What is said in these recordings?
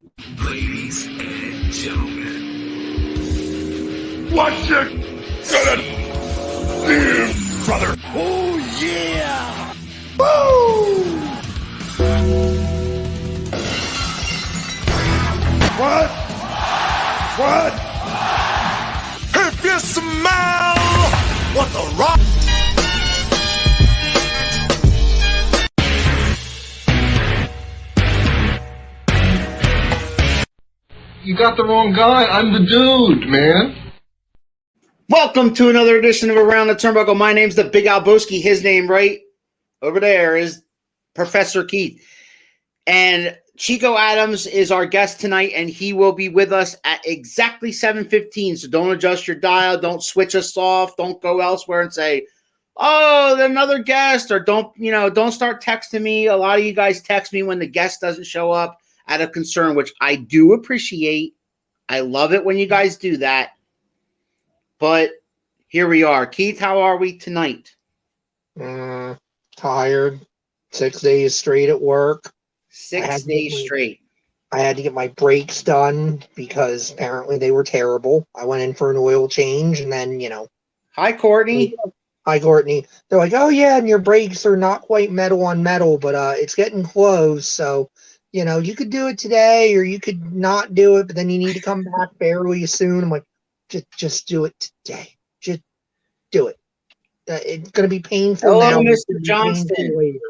Ladies and gentlemen, What you gonna do, brother? oh yeah! Woo! What? What? If you smell what the rock, You got the wrong guy. I'm the dude, man. Welcome to another edition of Around the Turnbuckle. My name's the Big Alboski. His name right over there is Professor Keith. And Chico Adams is our guest tonight, and he will be with us at exactly 7:15. So don't adjust your dial. Don't switch us off. Don't go elsewhere and say, oh, another guest, or don't start texting me. A lot of you guys text me when the guest doesn't show up out of concern, which I do appreciate. I love it when you guys do that. But here we are. Keith, how are we tonight? Tired. 6 days straight at work. 6 days straight. I had to get my brakes done because apparently they were terrible. I went in for an oil change and then, Hi, Courtney. Hi, Courtney. They're like, oh, yeah, and your brakes are not quite metal on metal, but it's getting close. So, you could do it today or you could not do it, but then you need to come back fairly soon. I'm like, just do it today. Just do it. It's going to be painful now. Hello, Mr. Johnston.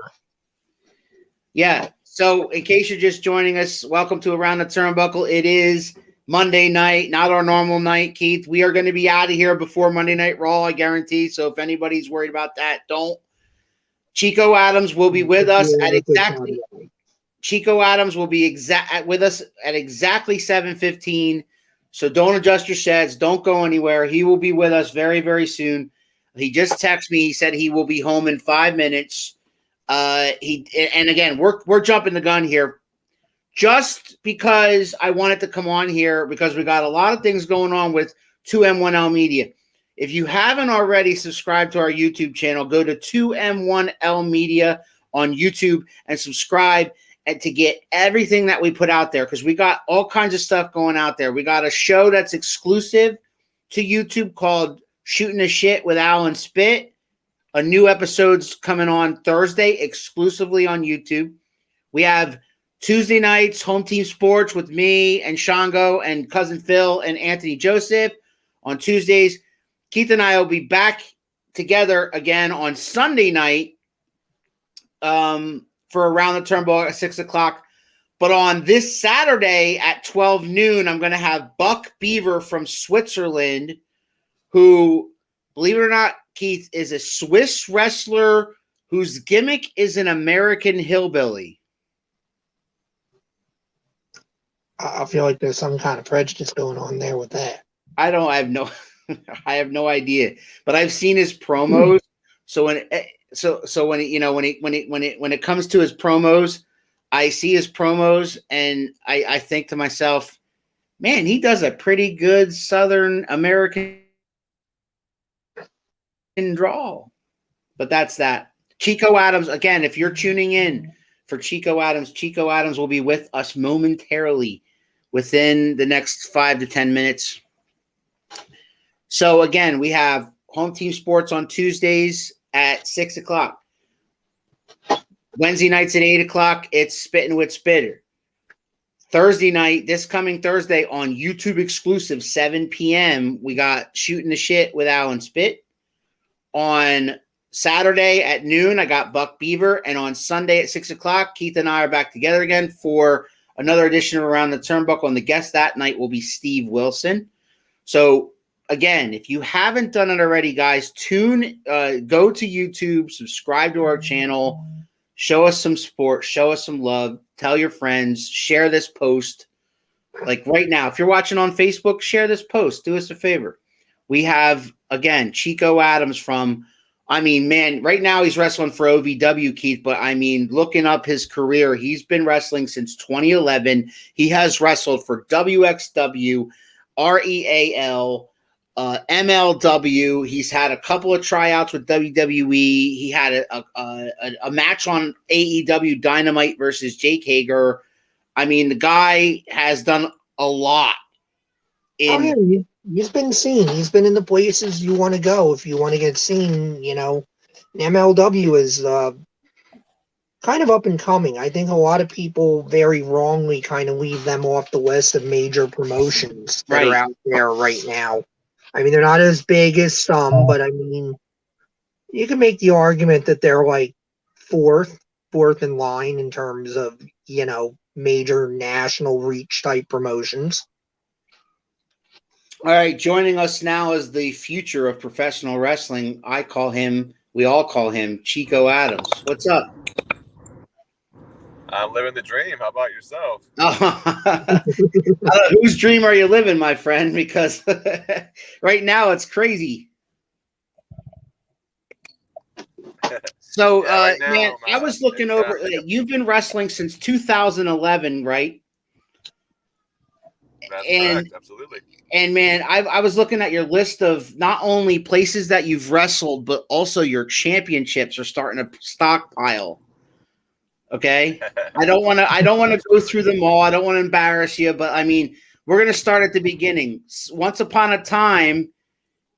Yeah. So in case you're just joining us, welcome to Around the Turnbuckle. It is Monday night, not our normal night, Keith. We are going to be out of here before Monday Night Raw, I guarantee. So if anybody's worried about that, don't. Chico Adams will be with us at exactly. Chico Adams will be with us at exactly 7:15. So don't adjust your sets. Don't go anywhere. He will be with us very, very soon. He just texted me. He said he will be home in 5 minutes. And again, we're jumping the gun here just because I wanted to come on here because we got a lot of things going on with 2M1L Media. If you haven't already subscribed to our YouTube channel, go to 2M1L Media on YouTube and subscribe and to get everything that we put out there because we got all kinds of stuff going out there. We got a show that's exclusive to YouTube called Shooting the Shit with Alan Spit. A new episode's coming on Thursday exclusively on YouTube. We have Tuesday nights, Home Team Sports with me and Shango and Cousin Phil and Anthony Joseph. On Tuesdays, Keith and I will be back together again on Sunday night for Around the Turnbuckle at 6 o'clock. But on this Saturday at 12 noon, I'm going to have Buck Beaver from Switzerland, who, believe it or not, Keith, is a Swiss wrestler whose gimmick is an American hillbilly. I feel like there's some kind of prejudice going on there with that. I have no idea, but I've seen his promos. So when it comes to his promos, I see his promos and I think to myself, man, he does a pretty good Southern American drawl. But that's that. Chico Adams, again, if you're tuning in for Chico Adams will be with us momentarily within the next 5 to 10 minutes. So again, we have Home Team Sports on Tuesdays at 6 o'clock. Wednesday nights at 8 o'clock, it's Spittin' with Spitter. Thursday night, this coming Thursday on YouTube exclusive, 7 p.m., we got Shooting the Shit with Alan Spit. On Saturday at noon, I got Buck Beaver. And on Sunday at 6 o'clock, Keith and I are back together again for another edition of Around the Turnbuckle. And the guest that night will be Steve Wilson. So, again, if you haven't done it already, guys, go to YouTube, subscribe to our channel, show us some support, show us some love, tell your friends, share this post. Like right now, if you're watching on Facebook, share this post. Do us a favor. We have, again, Chico Adams right now he's wrestling for OVW, Keith, but looking up his career, he's been wrestling since 2011. He has wrestled for WXW, REAL, MLW. He's had a couple of tryouts with WWE. He had a match on AEW Dynamite versus Jake Hager. I mean, the guy has done a lot. He's been seen. He's been in the places you want to go if you want to get seen. MLW is kind of up and coming. I think a lot of people very wrongly kind of leave them off the list of major promotions that are out there right now. I mean, they're not as big as some, but I mean, you can make the argument that they're like fourth in line in terms of, major national reach type promotions. All right, joining us now is the future of professional wrestling. We all call him Chico Adams. What's up? I'm living the dream. How about yourself? Whose dream are you living, my friend? Because right now it's crazy. So, right now, man, I was looking over. You've been wrestling since 2011, right? That's correct. Absolutely. And man, I was looking at your list of not only places that you've wrestled, but also your championships are starting to stockpile. Okay, I don't want to go through them all. I don't want to embarrass you, but I mean, we're going to start at the beginning. Once upon a time,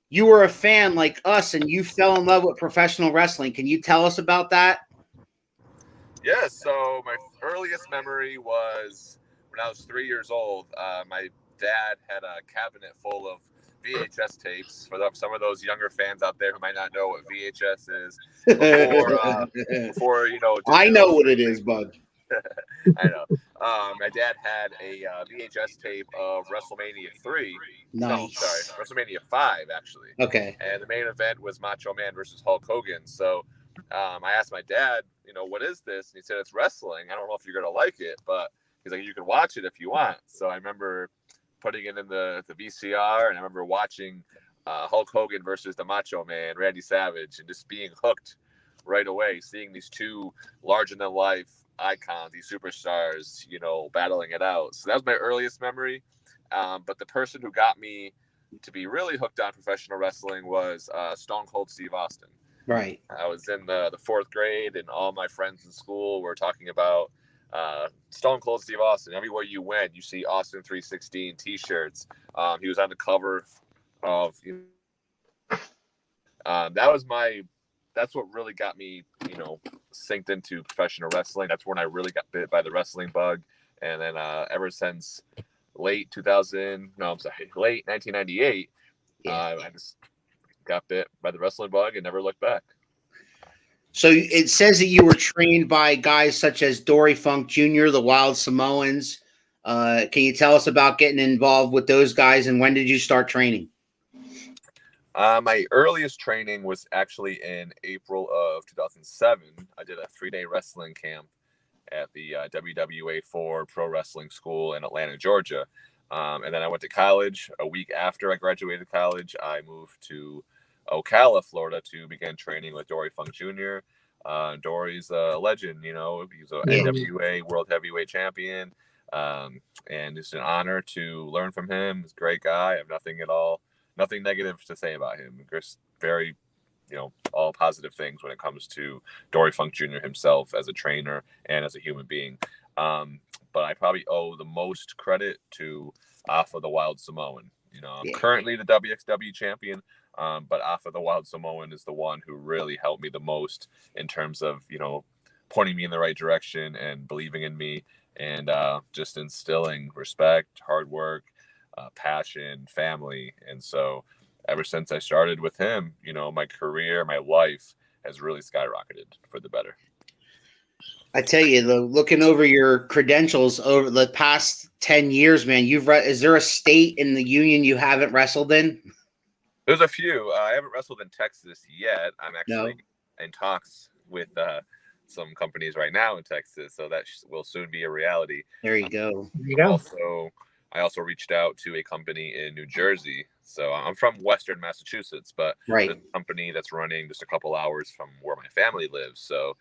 you were a fan like us, and you fell in love with professional wrestling. Can you tell us about that? Yes. So my earliest memory was when I was 3 years old. My dad had a cabinet full of VHS tapes for some of those younger fans out there who might not know what VHS is. Before I know what it is, bud. I know. My dad had a VHS tape of WrestleMania 3. Nice. No, sorry, WrestleMania 5 actually. Okay. And the main event was Macho Man versus Hulk Hogan. So I asked my dad, what is this? And he said, it's wrestling. I don't know if you're gonna like it, but he's like, you can watch it if you want. So I remember putting it in the VCR, and I remember watching Hulk Hogan versus the Macho Man, Randy Savage, and just being hooked right away, seeing these two larger-than-life icons, these superstars, battling it out. So that was my earliest memory. But the person who got me to be really hooked on professional wrestling was Stone Cold Steve Austin. Right. I was in the fourth grade, and all my friends in school were talking about Stone Cold Steve Austin. Everywhere you went, you see Austin 316 T-shirts. He was on the cover of. That's what really got me, synced into professional wrestling. That's when I really got bit by the wrestling bug, and then ever since late 1998, I just got bit by the wrestling bug and never looked back. So it says that you were trained by guys such as Dory Funk Jr., the Wild Samoans. Can you tell us about getting involved with those guys, and when did you start training? My earliest training was actually in April of 2007. I did a 3-day wrestling camp at the WWA4 Pro Wrestling School in Atlanta, Georgia. And then I went to college. A week after I graduated college, I moved to Ocala, Florida, to begin training with Dory Funk Jr. Dory's a legend, he's a NWA World Heavyweight Champion. And it's an honor to learn from him. He's a great guy. I have nothing negative to say about him. Just very, all positive things when it comes to Dory Funk Jr. himself as a trainer and as a human being. But I probably owe the most credit to Alpha the Wild Samoan. I'm currently the WXW champion, but Alpha the Wild Samoan is the one who really helped me the most in terms of, pointing me in the right direction and believing in me, and just instilling respect, hard work, passion, family. And so ever since I started with him, my career, my life has really skyrocketed for the better. I tell you, looking over your credentials over the past 10 years, man, is there a state in the union you haven't wrestled in? There's a few. I haven't wrestled in Texas yet. I'm actually in talks with some companies right now in Texas, so that will soon be a reality. There you go. I also reached out to a company in New Jersey. So I'm from Western Massachusetts, but there's a company that's running just a couple hours from where my family lives. So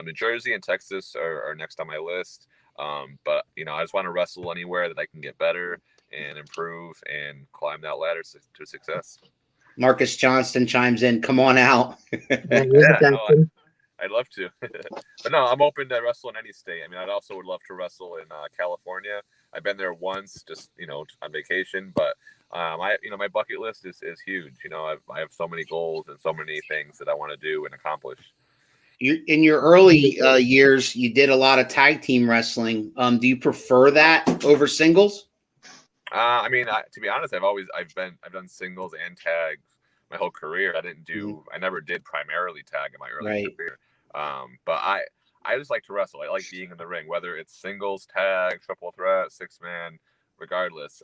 New Jersey and Texas are next on my list. But, I just want to wrestle anywhere that I can get better and improve and climb that ladder to success. Marcus Johnston chimes in. Come on out. I'd love to. But no, I'm open to wrestle in any state. I mean, I'd also would love to wrestle in California. I've been there once, just on vacation. But my bucket list is huge. I have so many goals and so many things that I want to do and accomplish. In your early years, you did a lot of tag team wrestling. Do you prefer that over singles? I mean, to be honest, I've done singles and tag my whole career. I never did primarily tag in my early career. But I just like to wrestle. I like being in the ring, whether it's singles, tag, triple threat, 6-man, regardless.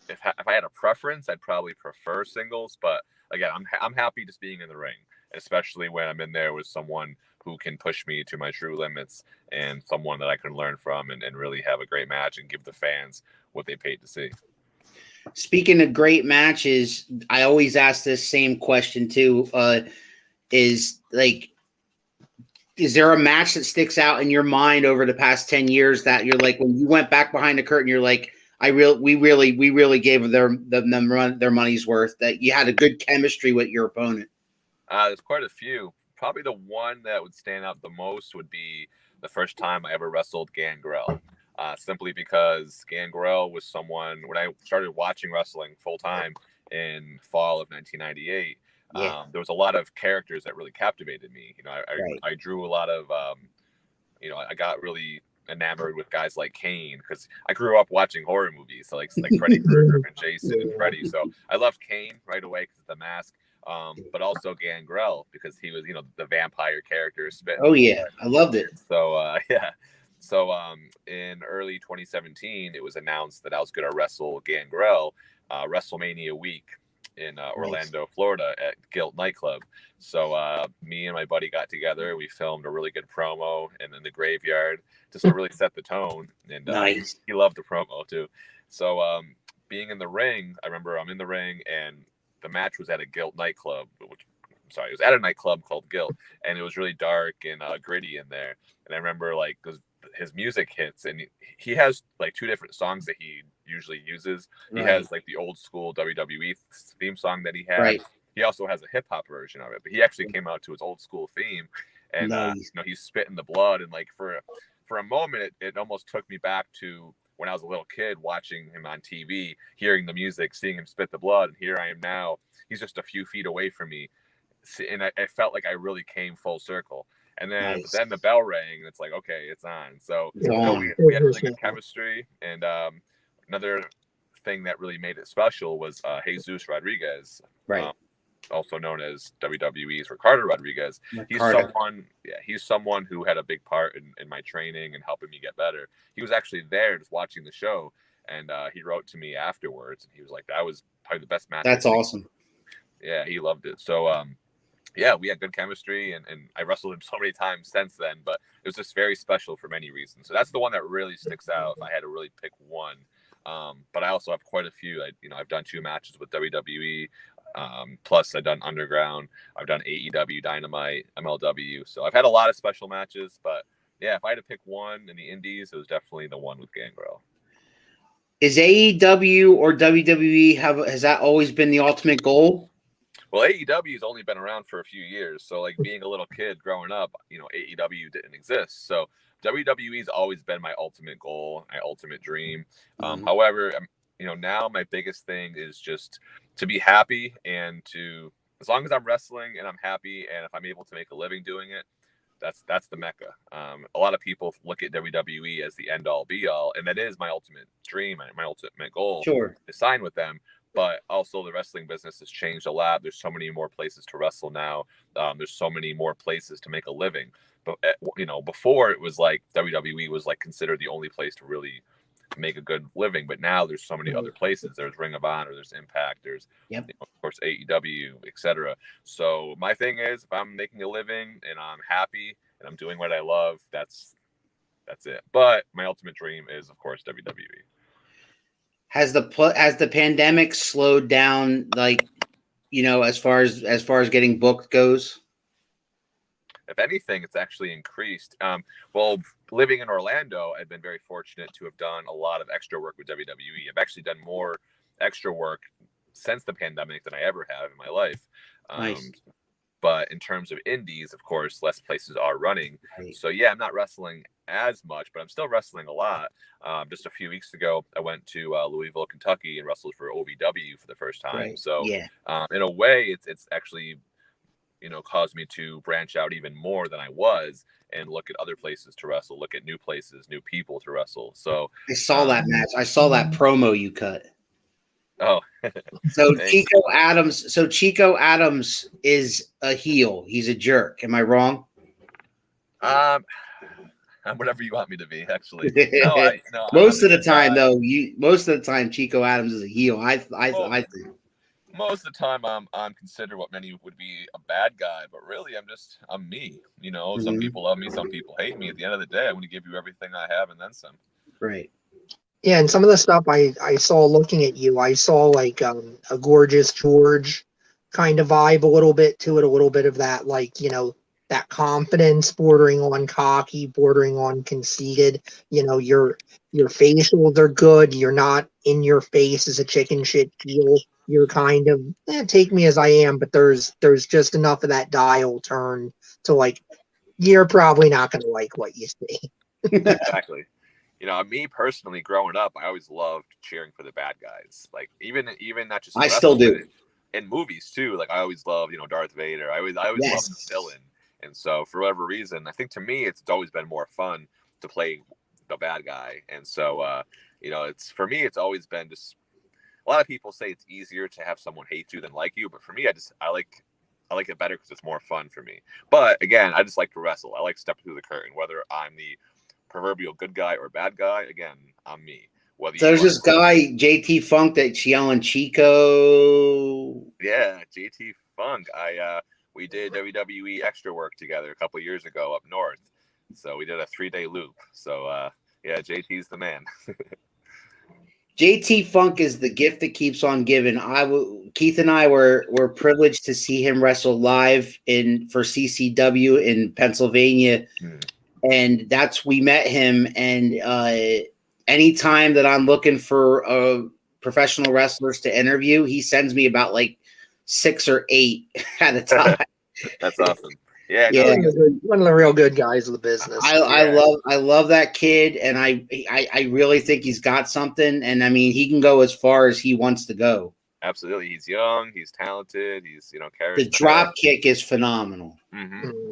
If I had a preference, I'd probably prefer singles. But again, I'm happy just being in the ring, especially when I'm in there with someone who can push me to my true limits and someone that I can learn from and really have a great match and give the fans what they paid to see. Speaking of great matches, I always ask this same question too. Is there a match that sticks out in your mind over the past 10 years that you're like, when you went back behind the curtain, you're like, we really gave them their money's worth, that you had a good chemistry with your opponent? There's quite a few. Probably the one that would stand out the most would be the first time I ever wrestled Gangrel. Simply because Gangrel was someone, when I started watching wrestling full time in fall of 1998, there was a lot of characters that really captivated me. I drew a lot of, I got really enamored with guys like Kane because I grew up watching horror movies, so like Freddy Krueger and Jason and Freddy. So I loved Kane right away because of the mask, but also Gangrel because he was, the vampire character spitting. Oh yeah, I loved it. So yeah. So in early 2017, it was announced that I was going to wrestle Gangrel WrestleMania week in Orlando, Florida at Guilt nightclub. So me and my buddy got together. We filmed a really good promo and in the graveyard just to really set the tone. And he loved the promo too. So being in the ring, I remember I'm in the ring and the match was at a Guilt nightclub, it was at a nightclub called Guilt, and it was really dark and gritty in there. And I remember his music hits, and he has like two different songs that he usually uses. He has like the old school WWE theme song that he had. Right. He also has a hip hop version of it, but he actually came out to his old school theme, and he's spitting the blood. And like for a moment, it almost took me back to when I was a little kid watching him on TV, hearing the music, seeing him spit the blood. And here I am now. He's just a few feet away from me, and I felt like I really came full circle. And then, then the bell rang, and it's like, okay, it's on. So we had really good chemistry. And another thing that really made it special was Jesus Rodriguez, also known as WWE's Ricardo Rodriguez. He's someone who had a big part in my training and helping me get better. He was actually there just watching the show, and he wrote to me afterwards, and he was like, that was probably the best match. That's awesome. Yeah, he loved it. So yeah, we had good chemistry, and I wrestled him so many times since then, but it was just very special for many reasons. So that's the one that really sticks out if I had to really pick one. But I also have quite a few. I've done 2 matches with WWE, plus I've done Underground, I've done AEW, Dynamite, MLW. So I've had a lot of special matches, but yeah, if I had to pick one in the indies, it was definitely the one with Gangrel. Is AEW or WWE, has that always been the ultimate goal? Well, AEW has only been around for a few years. So like being a little kid growing up, AEW didn't exist. So WWE's always been my ultimate goal, my ultimate dream. However, now my biggest thing is just to be happy, and as long as I'm wrestling and I'm happy, and if I'm able to make a living doing it, that's the mecca. A lot of people look at WWE as the end all be all, and that is my ultimate dream, my ultimate goal to sign with them. But also the wrestling business has changed a lot. There's so many more places to wrestle now. There's so many more places to make a living. But before it was like WWE was like considered the only place to really make a good living. But now there's so many other places. There's Ring of Honor, there's Impact, there's of course AEW, etc. So my thing is, if I'm making a living and I'm happy and I'm doing what I love, that's it. But my ultimate dream is, of course, WWE. Has the pandemic slowed down, as far as getting booked goes? If anything, it's actually increased. Well, living in Orlando, I've been very fortunate to have done a lot of extra work with WWE. I've actually done more extra work since the pandemic than I ever have in my life. Nice. But in terms of indies, of course, less places are running. Right. So yeah, I'm not wrestling as much, but I'm still wrestling a lot. Just a few weeks ago, I went to Louisville, Kentucky, and wrestled for OVW for the first time. Right. So Yeah. in a way, it's actually, caused me to branch out even more than I was and look at other places to wrestle, look at new places, new people to wrestle. So I saw that match. I saw that promo you cut. oh, So thanks. Chico Adams is a heel. He's a jerk. Am I wrong? I'm whatever you want me to be, actually. No, Most of the time, Chico Adams is a heel. I think. Most of the time I'm considered what many would be a bad guy, but really I'm me. Some people love me, some people hate me. At the end of the day, I'm going to give you everything I have and then some. Right. Yeah, and some of the stuff I saw looking at you, I saw like a Gorgeous George kind of vibe a little bit to it, a little bit of that, like, that confidence bordering on cocky, bordering on conceited. Your facials are good. You're not in your face as a chicken shit heel. You're kind of take me as I am, but there's just enough of that dial turn to like you're probably not gonna like what you see. Exactly. Me personally, growing up, I always loved cheering for the bad guys. Like even not just I still do in movies too. Like I always loved, Darth Vader. I always loved the villain. And so for whatever reason, I think to me, it's always been more fun to play the bad guy. And so, for me, it's always been just, a lot of people say it's easier to have someone hate you than like you. But for me, I like it better because it's more fun for me. But again, I just like to wrestle. I like stepping through the curtain, whether I'm the proverbial good guy or bad guy. Again, I'm me. So there's this guy, JT Funk, that's yelling Chico. Yeah, JT Funk. We did WWE extra work together a couple of years ago up north. So we did a 3-day loop. So yeah, JT's the man. JT Funk is the gift that keeps on giving. Keith and I were privileged to see him wrestle live for CCW in Pennsylvania, and we met him. And anytime that I'm looking for professional wrestlers to interview, he sends me about like 6 or 8 at a time. That's awesome. Yeah, yeah. One of the real good guys of the business. I love that kid, and I really think he's got something. And I mean, he can go as far as he wants to go. Absolutely, he's young, he's talented, he's charismatic. The drop kick is phenomenal.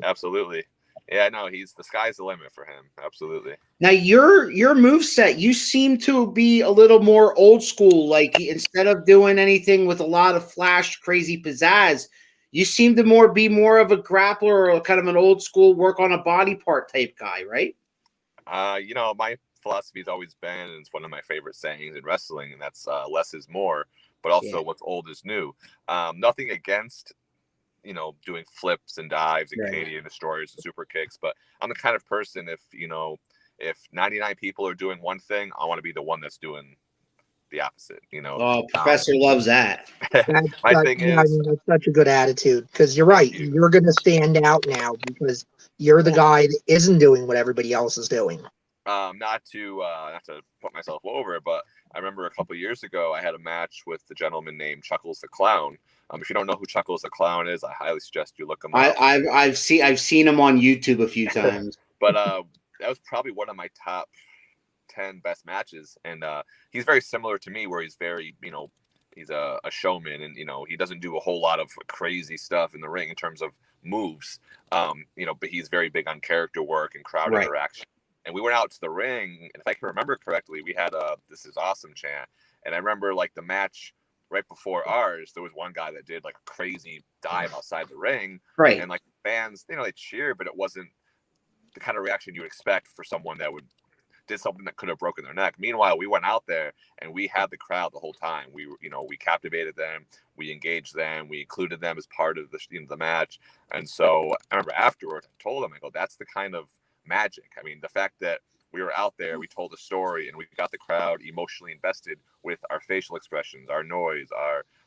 Absolutely. Yeah, no, the sky's the limit for him. Absolutely. Now your moveset, you seem to be a little more old school. Like instead of doing anything with a lot of flash, crazy pizzazz, you seem to be more of a grappler or kind of an old school work on a body part type guy, right? My philosophy's always been, and it's one of my favorite sayings in wrestling, and that's less is more, but also what's old is new. Nothing against doing flips and dives and Canadian destroyers and super kicks. But I'm the kind of person, if 99 people are doing one thing, I want to be the one that's doing the opposite, Oh, Professor loves that. My thing is, that's such a good attitude, because you're right. You're going to stand out now because you're the guy that isn't doing what everybody else is doing. Not to put myself over, but I remember a couple of years ago, I had a match with the gentleman named Chuckles the Clown. If you don't know who Chuckles the Clown is, I highly suggest you look him up. I've seen him on YouTube a few times. But that was probably one of my top 10 best matches, and he's very similar to me, where he's very, he's a showman, and he doesn't do a whole lot of crazy stuff in the ring in terms of moves, but he's very big on character work and crowd interaction. And we went out to the ring, and if I can remember correctly, we had a "This is awesome" chant. And I remember like the match right before ours, there was one guy that did like a crazy dive outside the ring, and like fans, they cheered, but it wasn't the kind of reaction you would expect for someone that did something that could have broken their neck. Meanwhile, we went out there and we had the crowd the whole time. We captivated them, we engaged them, we included them as part of the match. And so I remember afterwards, I told them, I go, that's the kind of magic. I mean, the fact that we were out there, we told a story, and we got the crowd emotionally invested with our facial expressions, our noise,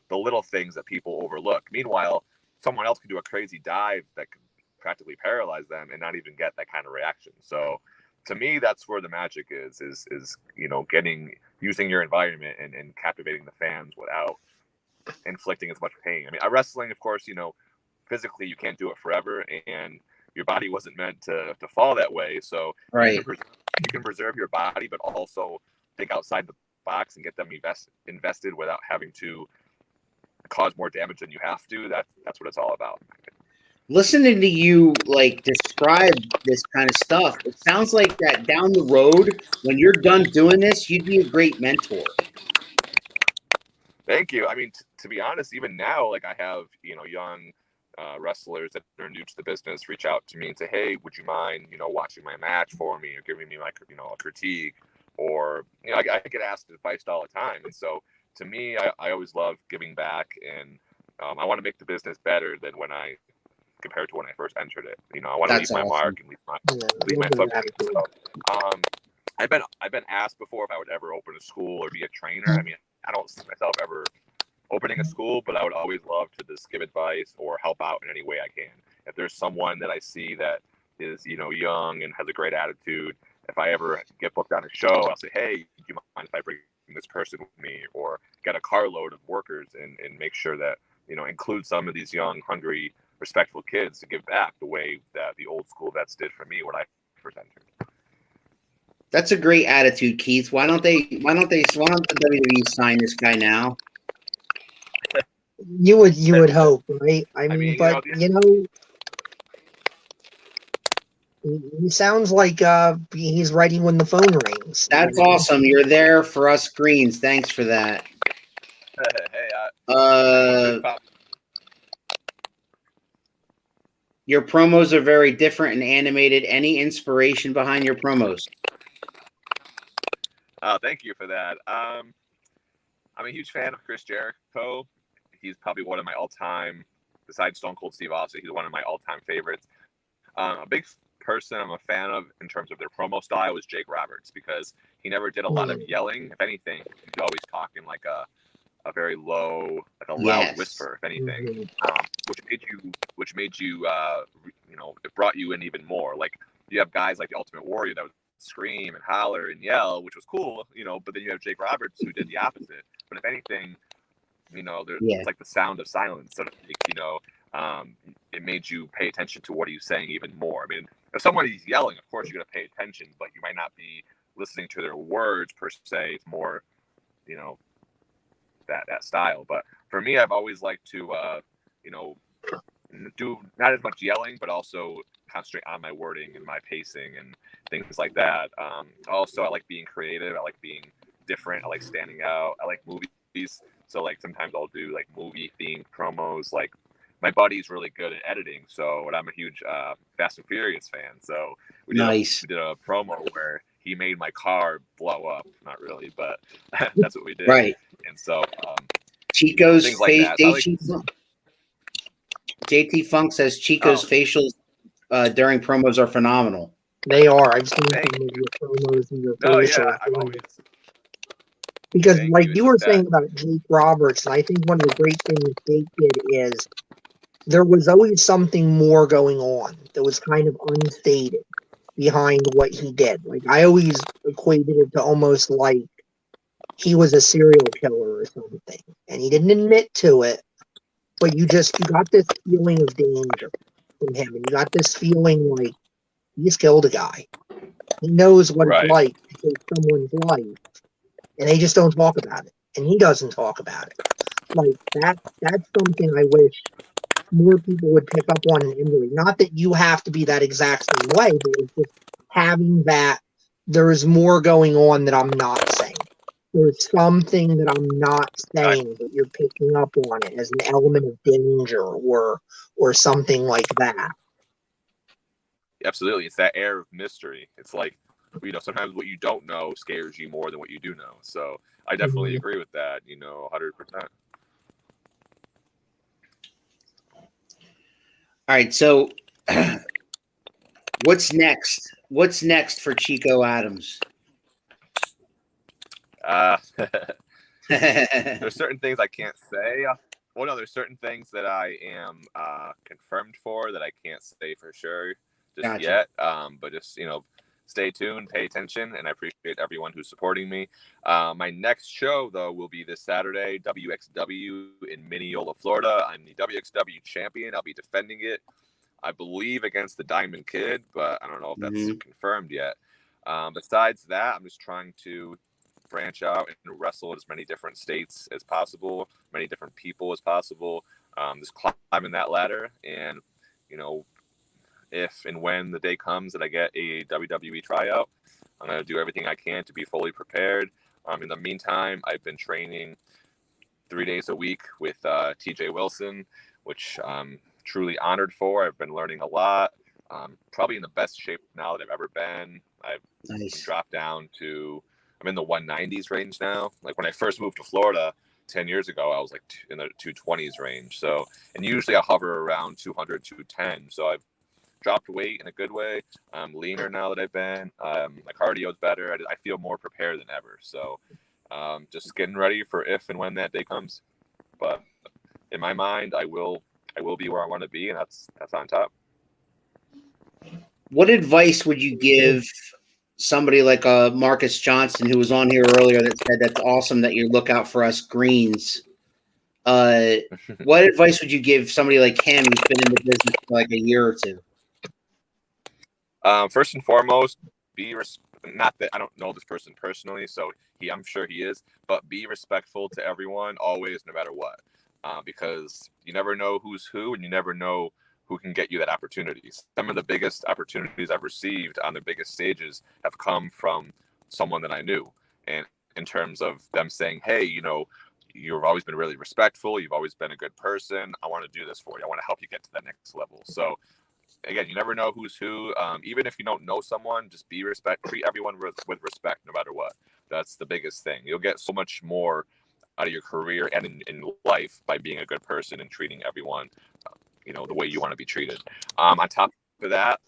the little things that people overlook. Meanwhile, someone else could do a crazy dive that could practically paralyze them and not even get that kind of reaction. So to me, that's where the magic is using your environment and captivating the fans without inflicting as much pain. I mean, wrestling, of course, physically you can't do it forever, and your body wasn't meant to fall that way. So Right. you can preserve your body, but also think outside the box and get them invested without having to cause more damage than you have to. That's what it's all about. Listening to you like describe this kind of stuff, it sounds like that down the road when you're done doing this, you'd be a great mentor. Thank you. I mean, to be honest, even now, like I have, young wrestlers that are new to the business reach out to me and say, hey, would you mind, watching my match for me or giving me like, a critique, or, I get asked advice all the time. And so to me, I always love giving back, and I want to make the business better than compared to when I first entered it. I want to leave my mark and leave my footprint. So, I've been asked before if I would ever open a school or be a trainer. I mean, I don't see myself ever opening a school, but I would always love to just give advice or help out in any way I can. If there's someone that I see that is, young and has a great attitude, if I ever get booked on a show, I'll say, hey, do you mind if I bring this person with me, or get a carload of workers and make sure that, include some of these young, hungry, respectful kids to give back the way that the old school vets did for me when I first entered. That's a great attitude, Keith. Why don't the WWE sign this guy now? You would hope, right? I mean, but he sounds like he's ready when the phone rings. That's awesome. You're there for us greens. Thanks for that. Your promos are very different and animated. Any inspiration behind your promos? Thank you for that. I'm a huge fan of Chris Jericho. He's probably one of my all-time, besides Stone Cold Steve Austin, he's one of my all-time favorites. A big person I'm a fan of in terms of their promo style was Jake Roberts, because he never did a lot of yelling. If anything, he'd always talk in like a very low, like a loud whisper, if anything, which made you, it brought you in even more. Like you have guys like the Ultimate Warrior that would scream and holler and yell, which was cool, but then you have Jake Roberts who did the opposite. But if anything, it's like the sound of silence, so to speak, it made you pay attention to what he's saying even more. I mean, if somebody's yelling, of course you're going to pay attention, but you might not be listening to their words per se. It's more, that style. But for me, I've always liked to, do not as much yelling, but also concentrate on my wording and my pacing and things like that. Also, I like being creative. I like being different. I like standing out. I like movies. So like sometimes I'll do like movie themed promos. Like my buddy's really good at editing, so and I'm a huge Fast and Furious fan. So we did a promo where he made my car blow up. Not really, but that's what we did. Right. And so Chico's things like that. JT Funk says Chico's facials during promos are phenomenal. They are. I've seen some of your promos and your facials. I've always. Because like you were saying about Jake Roberts, I think one of the great things Jake did is there was always something more going on that was kind of unstated behind what he did. Like I always equated it to almost like he was a serial killer or something, and he didn't admit to it, but you got this feeling of danger from him, and you got this feeling like he's killed a guy. He knows what it's like to take someone's life. And they just don't talk about it. And he doesn't talk about it. Like, that's something I wish more people would pick up on and emulate. Not that you have to be that exact same way, but it's just having that there's more going on that I'm not saying. There's something that I'm not saying, but you're picking up on it as an element of danger or something like that. Absolutely. It's that air of mystery. It's like, sometimes what you don't know scares you more than what you do know. So I definitely agree with that, 100%. All right. So what's next? What's next for Chico Adams? There's certain things I can't say. Well, no, there's certain things that I am confirmed for that I can't say for sure just yet. But just, stay tuned, pay attention, and I appreciate everyone who's supporting me. My next show, though, will be this Saturday, WXW in Mineola, Florida. I'm the WXW champion. I'll be defending it, I believe, against the Diamond Kid, but I don't know if that's confirmed yet. Besides that, I'm just trying to branch out and wrestle in as many different states as possible, many different people as possible. Just climbing that ladder, and if and when the day comes that I get a WWE tryout, I'm going to do everything I can to be fully prepared. In the meantime, I've been training 3 days a week with TJ Wilson, which I'm truly honored for. I've been learning a lot. Probably in the best shape now that I've ever been. I've dropped down to, I'm in the 190s range now. Like when I first moved to Florida 10 years ago, I was like in the 220s range. So, and usually I hover around 200, 210. So I've dropped weight in a good way. I'm leaner now that I've been. My cardio's better. I feel more prepared than ever. So just getting ready for if and when that day comes. But in my mind, I will be where I want to be, and that's on top. What advice would you give somebody like Marcus Johnson, who was on here earlier, that said that's awesome that you look out for us greens? What advice would you give somebody like him who's been in the business for like a year or two? First and foremost, not that I don't know this person personally, so I'm sure he is, but be respectful to everyone always, no matter what, because you never know who's who, and you never know who can get you that opportunity. Some of the biggest opportunities I've received on the biggest stages have come from someone that I knew, and in terms of them saying, hey, you've always been really respectful, you've always been a good person, I want to do this for you, I want to help you get to that next level. So again, you never know who's who. Even if you don't know someone, just treat everyone with respect, no matter what. That's the biggest thing. You'll get so much more out of your career and in life by being a good person and treating everyone, the way you want to be treated. On top of that,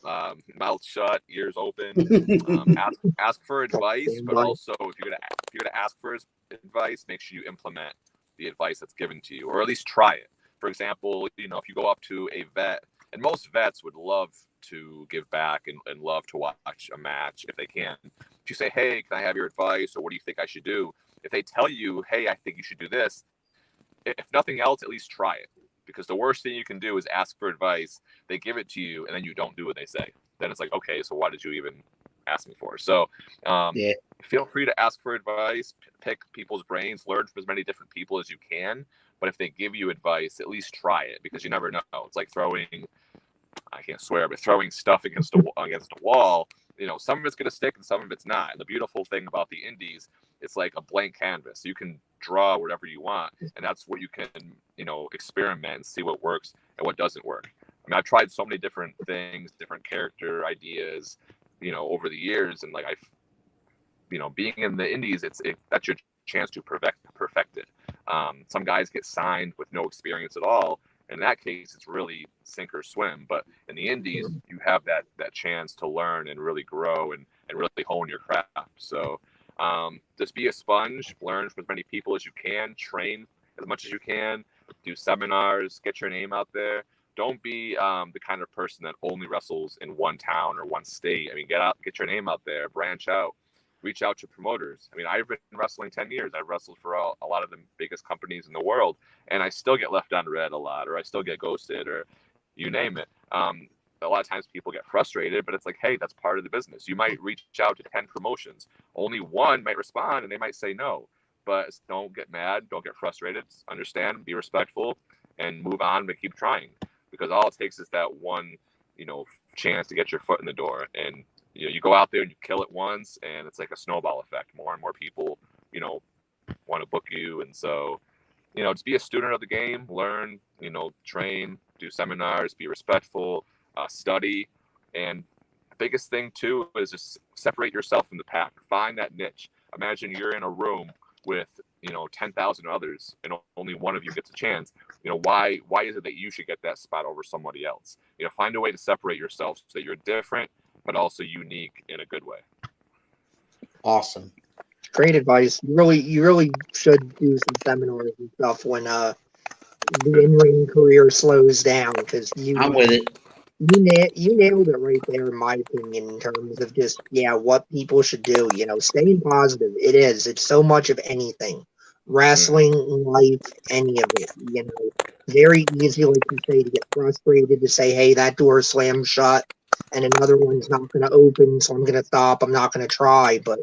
mouth shut, ears open. Ask for advice, but also if you're gonna ask for advice, make sure you implement the advice that's given to you, or at least try it. For example, if you go up to a vet. And most vets would love to give back and love to watch a match if they can. If you say, hey, can I have your advice? Or what do you think I should do? If they tell you, hey, I think you should do this, if nothing else, at least try it. Because the worst thing you can do is ask for advice. They give it to you, and then you don't do what they say. Then it's like, okay, so why did you even ask me for? So feel free to ask for advice, pick people's brains, learn from as many different people as you can. But if they give you advice, at least try it, because you never know. It's like throwing, I can't swear, but throwing stuff against a wall. Some of it's going to stick and some of it's not. And the beautiful thing about the indies, it's like a blank canvas. You can draw whatever you want, and that's what you can, experiment and see what works and what doesn't work. I mean, I've tried so many different things, different character ideas, over the years, and like being in the indies, that's your chance to perfect it. Some guys get signed with no experience at all. In that case, it's really sink or swim. But in the indies, you have that chance to learn and really grow and really hone your craft. So just be a sponge, learn from as many people as you can, train as much as you can, do seminars, get your name out there. Don't be the kind of person that only wrestles in one town or one state. I mean, get your name out there, branch out. Reach out to promoters. I mean, I've been wrestling 10 years. I've wrestled for a lot of the biggest companies in the world, and I still get left on red a lot, or I still get ghosted, or you name it. A lot of times people get frustrated, but it's like, hey, that's part of the business. You might reach out to 10 promotions. Only one might respond, and they might say no. But don't get mad. Don't get frustrated. Understand, be respectful, and move on, but keep trying. Because all it takes is that one, chance to get your foot in the door. And you go out there and you kill it once, and it's like a snowball effect. More and more people, want to book you. And so, just be a student of the game, learn, train, do seminars, be respectful, study. And the biggest thing too is just separate yourself from the pack. Find that niche. Imagine you're in a room with, 10,000 others, and only one of you gets a chance. Why is it that you should get that spot over somebody else? Find a way to separate yourself so that you're different, but also unique in a good way. Awesome. Great advice. You really should do some seminars and stuff when the in-ring career slows down, because I'm with it. You nailed it right there, in my opinion, in terms of just, what people should do. Staying positive. It's so much of anything. Wrestling, life, any of it. Very easy, like you say, to get frustrated, to say, hey, that door slammed shut and another one's not going to open, so I'm going to stop. I'm not going to try. But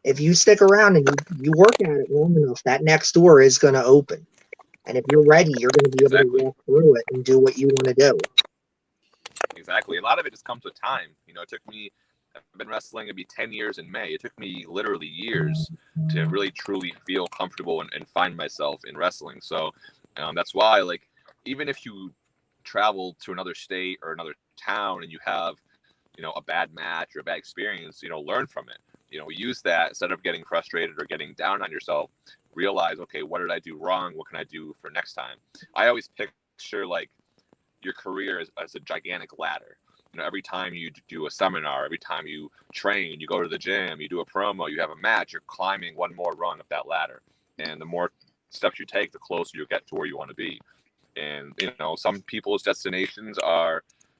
if you stick around and you work at it long enough, that next door is going to open. And if you're ready, you're going to be able to Exactly. walk through it and do what you want to do. Exactly. A lot of it just comes with time. It took me, I've been wrestling, it'd be 10 years in May. It took me literally years to really truly feel comfortable and find myself in wrestling. So that's why, like, even if you travel to another state or another town and you have, a bad match or a bad experience, learn from it. Use that instead of getting frustrated or getting down on yourself. Realize, okay, what did I do wrong? What can I do for next time? I always picture, like, your career as a gigantic ladder. Every time you do a seminar, every time you train, you go to the gym, you do a promo, you have a match, you're climbing one more rung of that ladder. And the more steps you take, the closer you get to where you want to be. And, some people's destinations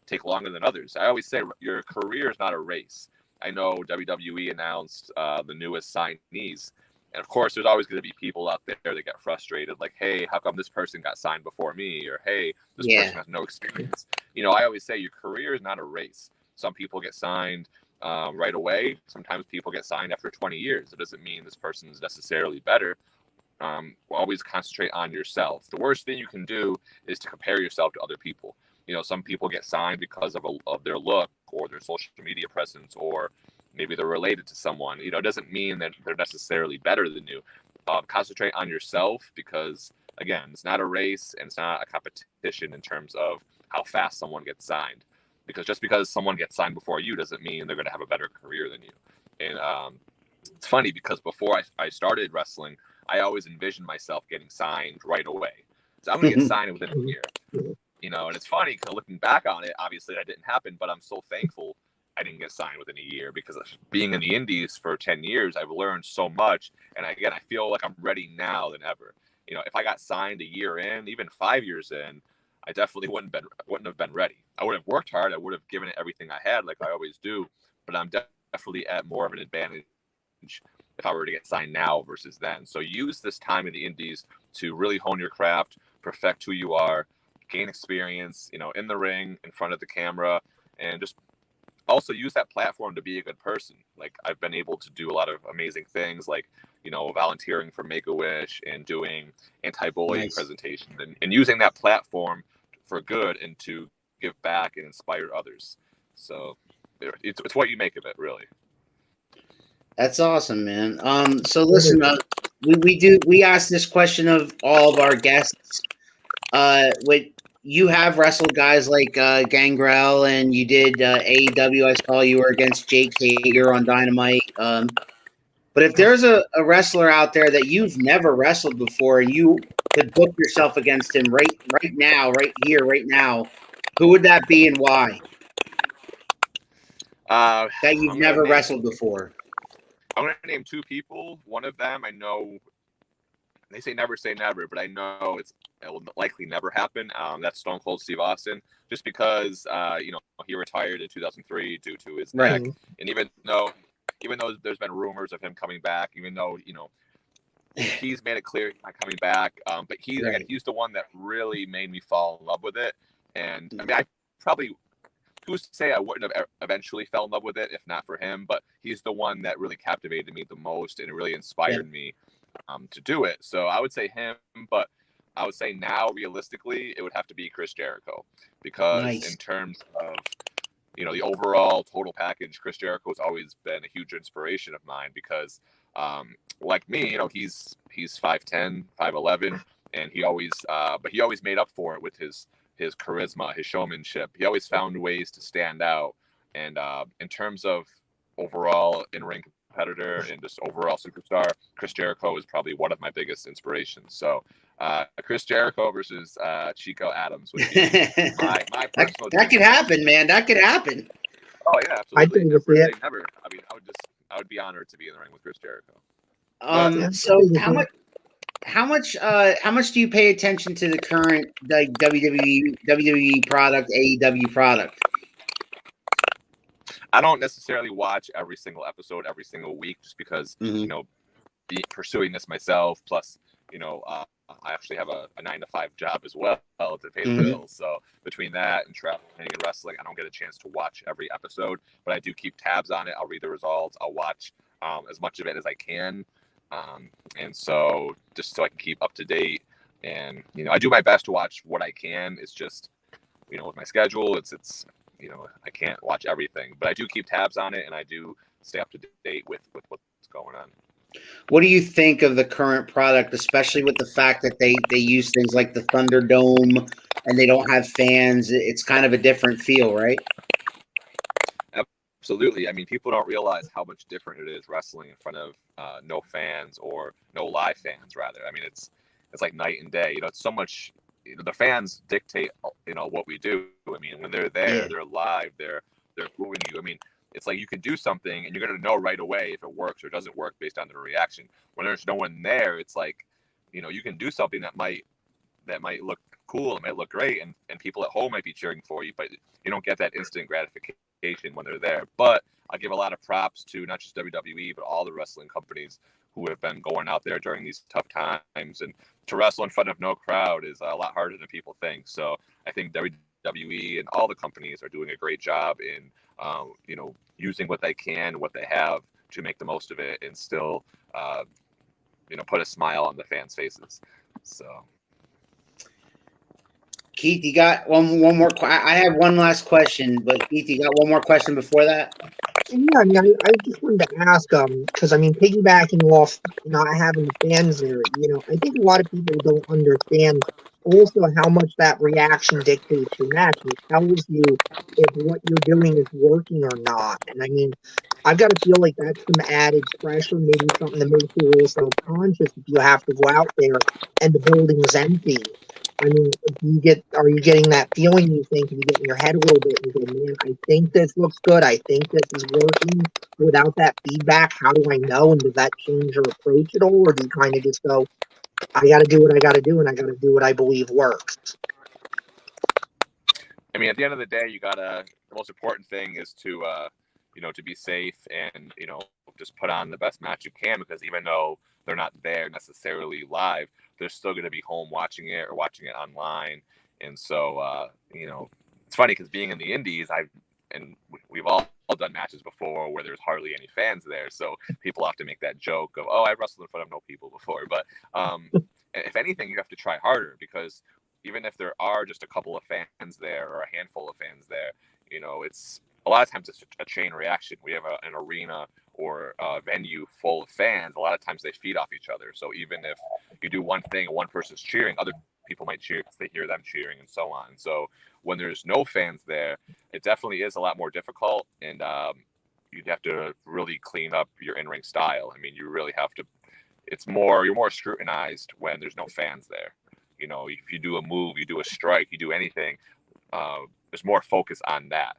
take longer than others. I always say your career is not a race. I know WWE announced the newest signees. And of course, there's always going to be people out there that get frustrated, like, hey, how come this person got signed before me? Or, hey, this person has no experience. I always say your career is not a race. Some people get signed right away. Sometimes people get signed after 20 years. It doesn't mean this person is necessarily better. Always concentrate on yourself. The worst thing you can do is to compare yourself to other people. Some people get signed because of their look or their social media presence, or maybe they're related to someone. It doesn't mean that they're necessarily better than you. Concentrate on yourself, because, again, it's not a race and it's not a competition in terms of how fast someone gets signed. Because just because someone gets signed before you doesn't mean they're going to have a better career than you. And it's funny, because before I started wrestling, I always envisioned myself getting signed right away. So I'm going to get signed within a year. And it's funny because looking back on it, obviously that didn't happen, but I'm so thankful I didn't get signed within a year, because being in the indies for 10 years, I've learned so much. And again, I feel like I'm ready now than ever. If I got signed a year in, even 5 years in, I definitely wouldn't have been ready. I would have worked hard. I would have given it everything I had, like I always do. But I'm definitely at more of an advantage if I were to get signed now versus then. So use this time in the indies to really hone your craft, perfect who you are, gain experience, in the ring, in front of the camera, and just also use that platform to be a good person. Like, I've been able to do a lot of amazing things, like, volunteering for Make-A-Wish and doing anti-bullying presentations, and using that platform for good and to give back and inspire others. So it's what you make of it, really. That's awesome, man. So listen, we ask this question of all of our guests. You have wrestled guys like Gangrel, and you did AEW. I saw you were against Jake Hager on Dynamite. But if there's a wrestler out there that you've never wrestled before, and you could book yourself against him right now, right here, right now, who would that be and why? That you've never wrestled before. I'm going to name two people. One of them, I know, they say never, but I know it will likely never happen. That's Stone Cold Steve Austin, just because, he retired in 2003 due to his neck. And even though there's been rumors of him coming back, even though, he's made it clear he's not coming back. But he's the one that really made me fall in love with it. And I mean, I probably, who's to say I wouldn't have eventually fell in love with it if not for him, but he's the one that really captivated me the most and really inspired me to do it. So I would say him, but I would say now, realistically, it would have to be Chris Jericho, because in terms of, the overall total package, Chris Jericho has always been a huge inspiration of mine, because like me, he's 5'10", 5'11", and he always made up for it with his charisma, his showmanship. He always found ways to stand out. And in terms of overall in-ring competitor and just overall superstar, Chris Jericho is probably one of my biggest inspirations. So Chris Jericho versus Chico Adams would be my personal that could happen, man. That could happen. Oh yeah, absolutely. Never. I mean, I would be honored to be in the ring with Chris Jericho. So how much do you pay attention to the current WWE product, AEW product? I don't necessarily watch every single episode every single week just because, Mhm. pursuing this myself, plus, I actually have a 9 to 5 job as well to pay the Mhm. bills. So between that and traveling and wrestling, I don't get a chance to watch every episode, but I do keep tabs on it. I'll read the results. I'll watch as much of it as I can. And so just so I can keep up to date. And, I do my best to watch what I can. It's just, with my schedule, it's I can't watch everything, but I do keep tabs on it and I do stay up to date with what's going on. What do you think of the current product, especially with the fact that they use things like the Thunderdome and they don't have fans? It's kind of a different feel, right? Absolutely. I mean, people don't realize how much different it is wrestling in front of no fans or no live fans, rather. I mean, it's like night and day. It's so much. The fans dictate, what we do. I mean, when they're there, Yeah. they're live. They're booing you. I mean, it's like you can do something and you're gonna know right away if it works or doesn't work based on their reaction. When there's no one there, it's like, you can do something that might look cool, it might look great, and people at home might be cheering for you, but you don't get that instant gratification when they're there. But I give a lot of props to not just WWE, but all the wrestling companies who have been going out there during these tough times. And to wrestle in front of no crowd is a lot harder than people think. So I think WWE and all the companies are doing a great job in, using what they can, what they have to make the most of it and still, put a smile on the fans' faces. So. Keith, you got one more. I have one last question, but Keith, you got one more question before that? Yeah, I mean, I just wanted to ask, because I mean, piggybacking off not having the fans there, I think a lot of people don't understand also how much that reaction dictates your match. It tells you if what you're doing is working or not. And I mean, I've got to feel like that's some added pressure, maybe something to make you a little self-conscious if you have to go out there and the building's empty. I mean, are you getting that feeling you think, and you get in your head a little bit and you go, man, I think this looks good. I think this is working. Without that feedback, how do I know? And does that change your approach at all? Or do you kind of just go, I got to do what I got to do and I got to do what I believe works? I mean, at the end of the day, the most important thing is to, to be safe and, just put on the best match you can, because even though they're not there necessarily live, they're still going to be home watching it or watching it online. And so, it's funny because being in the indies, we've all done matches before where there's hardly any fans there. So people often make that joke of, oh, I've wrestled in front of no people before. But if anything, you have to try harder, because even if there are just a couple of fans there or a handful of fans there, it's a lot of times it's a chain reaction. We have an arena or a venue full of fans. A lot of times they feed off each other. So even if you do one thing and one person's cheering, other people might cheer because they hear them cheering and so on. So when there's no fans there, it definitely is a lot more difficult. And you'd have to really clean up your in-ring style. I mean, you really have to, you're more scrutinized when there's no fans there. If you do a move, you do a strike, you do anything, there's more focus on that.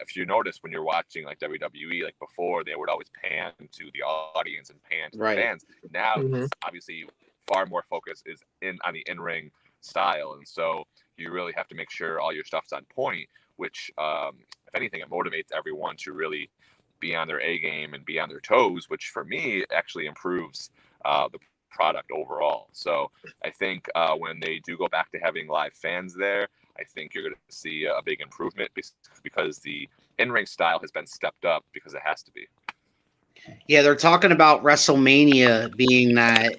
If you notice when you're watching like WWE, like before, they would always pan to the audience and pan to the fans. Now, it's obviously far more focus is on the in-ring style. And so you really have to make sure all your stuff's on point, which, if anything, it motivates everyone to really be on their A game and be on their toes, which for me actually improves the product overall. So I think when they do go back to having live fans there, I think you're going to see a big improvement because the in-ring style has been stepped up because it has to be. Yeah, they're talking about WrestleMania being that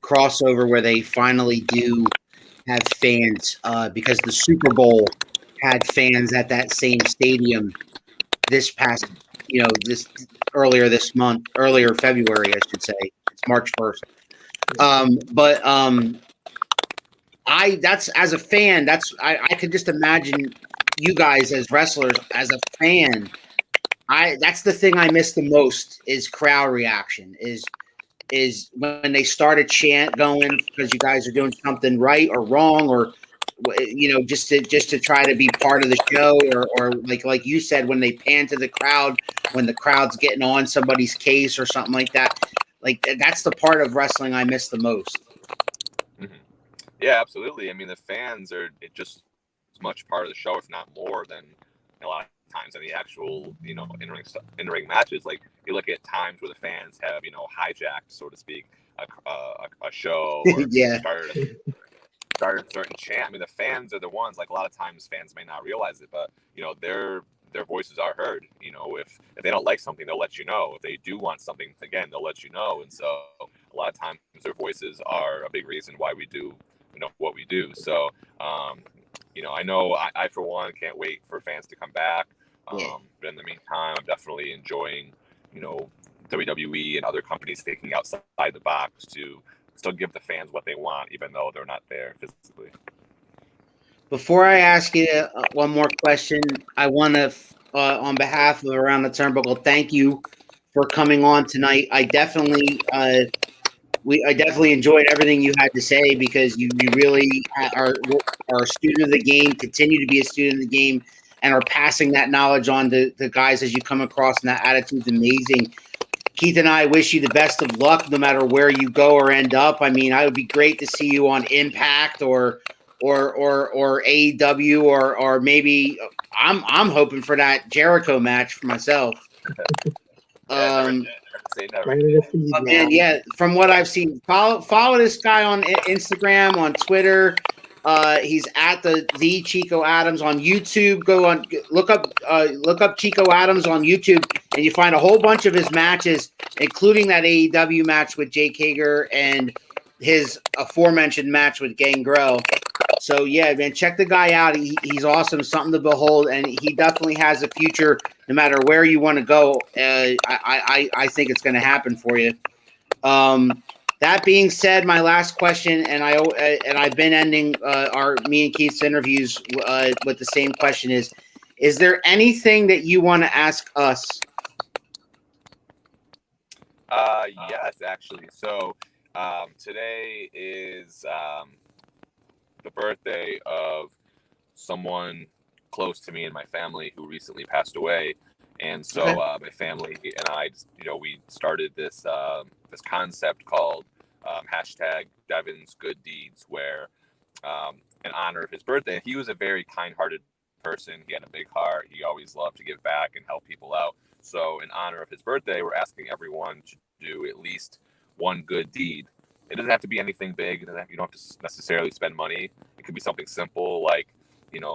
crossover where they finally do have fans, because the Super Bowl had fans at that same stadium this past, earlier February, I should say. It's March 1st. That's as a fan, I could just imagine you guys as wrestlers, as a fan. That's the thing I miss the most is crowd reaction. Is when they start a chant going because you guys are doing something right or wrong, or just to try to be part of the show, or like you said, when they pan to the crowd, when the crowd's getting on somebody's case or something like that. Like that's the part of wrestling I miss the most. Mm-hmm. Yeah, absolutely. I mean, the fans are just as much part of the show, if not more, than a lot of times in the actual, in-ring matches, like you look at times where the fans have, hijacked, so to speak, a show or Yeah. started a certain chant. I mean, the fans are the ones, like a lot of times fans may not realize it, but their voices are heard. If they don't like something, they'll let you know. If they do want something, again, they'll let you know. And so a lot of times their voices are a big reason why we do what we do. So I know I for one can't wait for fans to come back. But in the meantime, I'm definitely enjoying WWE and other companies thinking outside the box to still give the fans what they want, even though they're not there physically. Before I ask you one more question, I want to, on behalf of Around the Turnbuckle, thank you for coming on tonight. I definitely enjoyed everything you had to say, because you really are a student of the game, continue to be a student of the game, and are passing that knowledge on to the guys as you come across, and that attitude's amazing. Keith and I wish you the best of luck no matter where you go or end up. I mean, it would be great to see you on Impact or AEW or maybe I'm hoping for that Jericho match for myself. Man, yeah, from what I've seen, follow this guy on Instagram, on Twitter. He's at the Chico Adams on YouTube. Look up Chico Adams on YouTube, and you find a whole bunch of his matches, including that AEW match with Jake Hager and his aforementioned match with Gangrel. So yeah, man, check the guy out. He's awesome, something to behold, and he definitely has a future. No matter where you want to go, I think it's going to happen for you. That being said, my last question, and I've been ending me and Keith's interviews with the same question: is there anything that you want to ask us? Yes, actually. So today is the birthday of someone close to me and my family who recently passed away. And so my family and I, we started this this concept called hashtag Devins Good Deeds, where in honor of his birthday, he was a very kind-hearted person. He had a big heart. He always loved to give back and help people out. So in honor of his birthday, we're asking everyone to do at least one good deed. It doesn't have to be anything big. You don't have to necessarily spend money. It could be something simple like,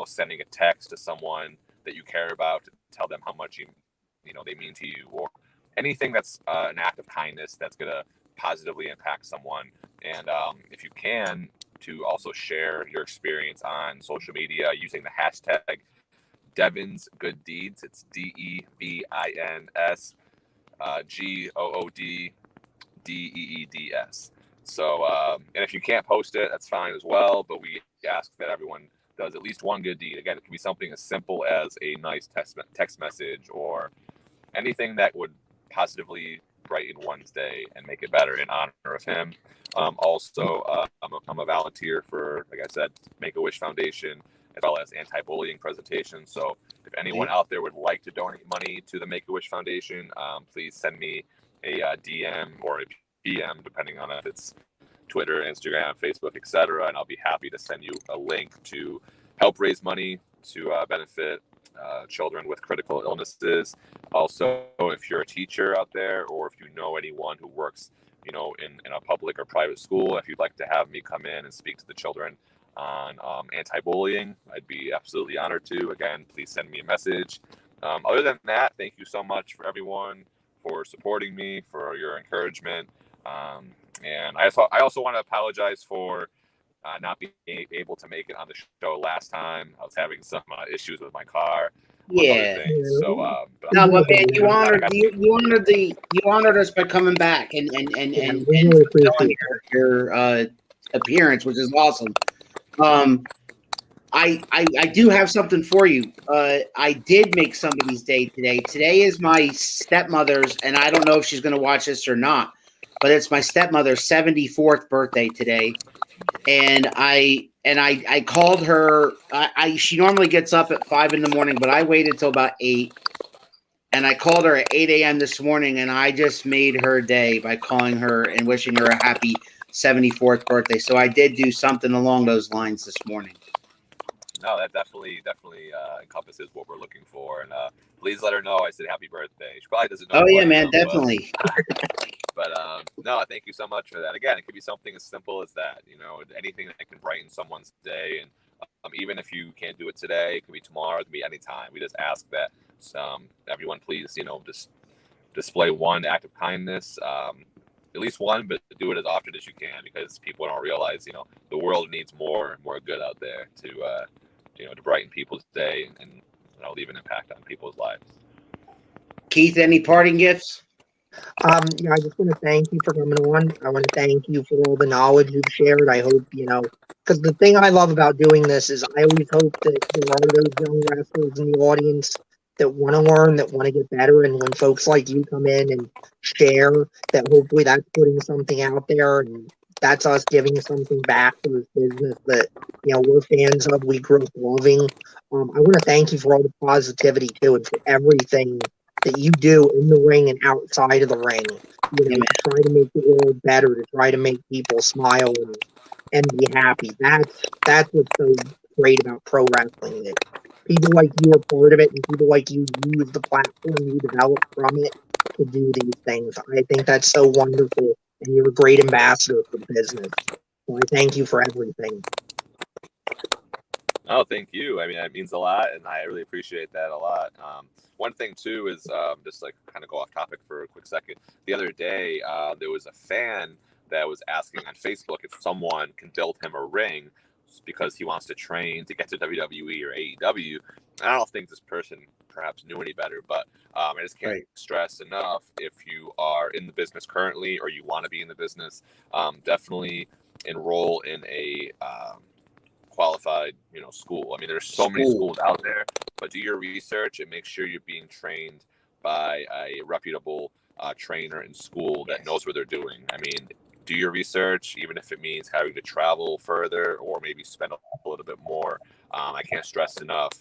sending a text to someone that you care about to tell them how much they mean to you, or anything that's an act of kindness that's going to positively impact someone. And if you can, to also share your experience on social media using the hashtag Devins Good Deeds. It's DEVINS GOODDEEDS. So, and if you can't post it, that's fine as well. But we ask that everyone does at least one good deed. Again, it can be something as simple as a nice text message, or anything that would positively brighten one's day and make it better in honor of him. Also, I'm a volunteer for, like I said, Make-A-Wish Foundation, as well as anti-bullying presentations. So if anyone out there would like to donate money to the Make-A-Wish Foundation, please send me a DM or a PM, depending on if it's Twitter, Instagram, Facebook, etc., and I'll be happy to send you a link to help raise money to benefit children with critical illnesses. Also, if you're a teacher out there, or if you know anyone who works, in a public or private school, if you'd like to have me come in and speak to the children on anti-bullying, I'd be absolutely honored to. Again, please send me a message. Other than that, thank you so much for everyone for supporting me, for your encouragement. And I also want to apologize for not being able to make it on the show last time. I was having some issues with my car. Yeah. So, no, but man, you honored us by coming back and your appearance, which is awesome. I do have something for you. I did make somebody's day today. Today is my stepmother's, and I don't know if she's going to watch this or not, but it's my stepmother's 74th birthday today. And I called her. She normally gets up at 5 a.m, but I waited till about 8. And I called her at 8 a.m. this morning, and I just made her day by calling her and wishing her a happy 74th birthday. So I did do something along those lines this morning. no, that definitely encompasses what we're looking for. And please let her know I said happy birthday. She probably doesn't know. Oh yeah, what, man, definitely. But no, thank you so much for that. Again, it could be something as simple as that. Anything that can brighten someone's day. And even if you can't do it today, it could be tomorrow. It could be anytime. We just ask that everyone please, just display one act of kindness. At least one, but do it as often as you can, because people don't realize, the world needs more good out there to brighten people's day and leave an impact on people's lives. Keith, any parting gifts? I just want to thank you for coming on. I want to thank you for all the knowledge you've shared. I hope, because the thing I love about doing this is I always hope that there are those young wrestlers in the audience that want to learn, that want to get better. And when folks like you come in and share, that hopefully that's putting something out there, and that's us giving something back to this business that, we're fans of, we grew up loving. I want to thank you for all the positivity too, and for everything that you do in the ring and outside of the ring, to try to make the world better, to try to make people smile and be happy. That's what's so great about pro wrestling. That people like you are part of it, and people like you use the platform you develop from it to do these things. I think that's so wonderful, and you're a great ambassador for the business. So I thank you for everything. Oh, thank you. I mean, that means a lot, and I really appreciate that a lot. One thing too is just like kind of go off topic for a quick second. The other day, there was a fan that was asking on Facebook if someone can build him a ring because he wants to train to get to WWE or AEW. I don't think this person perhaps knew any better, but I just can't stress enough, if you are in the business currently or you want to be in the business, definitely enroll in a qualified school. I mean, there's so many schools out there, but do your research and make sure you're being trained by a reputable trainer in school that knows what they're doing. I mean, do your research, even if it means having to travel further or maybe spend a little bit more. I can't stress enough,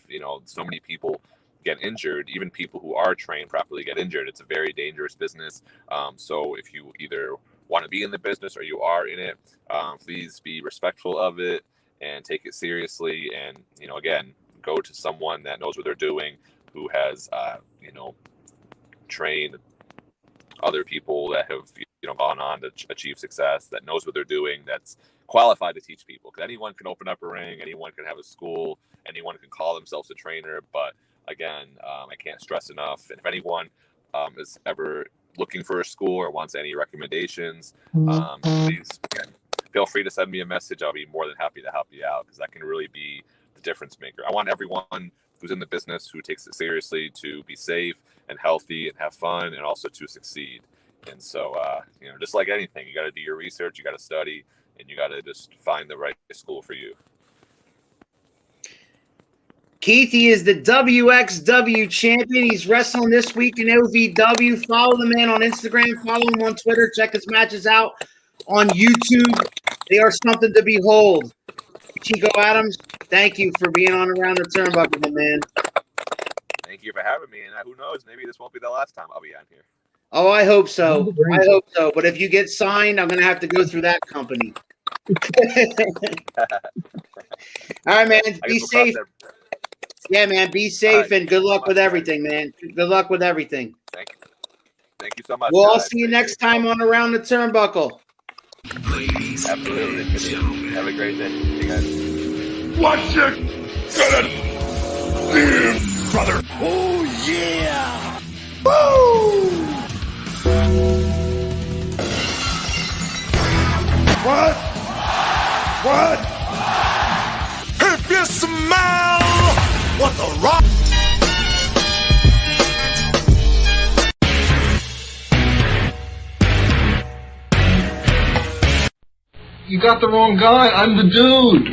so many people get injured. Even people who are trained properly get injured. It's a very dangerous business. So if you either want to be in the business or you are in it, please be respectful of it and take it seriously. And, again, go to someone that knows what they're doing, who has, trained other people that have, gone on to achieve success, that knows what they're doing, that's qualified to teach people. Because anyone can open up a ring, anyone can have a school, anyone can call themselves a trainer. But again, I can't stress enough. And if anyone is ever looking for a school or wants any recommendations, please feel free to send me a message. I'll be more than happy to help you out, because that can really be the difference maker. I want everyone who's in the business, who takes it seriously, to be safe and healthy and have fun, and also to succeed. And so, just like anything, you got to do your research, you got to study, and you got to just find the right school for you. Keith, he is the WXW champion. He's wrestling this week in OVW. Follow the man on Instagram. Follow him on Twitter. Check his matches out on YouTube. They are something to behold. Chico Adams, thank you for being on Around the Turnbuckle, my man. Thank you for having me. And who knows, maybe this won't be the last time I'll be on here. Oh, I hope so. I hope so. But if you get signed, I'm going to have to go through that company. All right, man. Be safe. Yeah, man. Be safe, and good luck with everything, man. Good luck with everything. Thank you. Thank you so much. We'll all see you next time on Around the Turnbuckle. Ladies Absolutely. and gentlemen, Have a great day. Hey, guys. what you gonna do, brother? Oh, yeah! Woo! What? If you smell what the rock... You got the wrong guy. I'm the dude,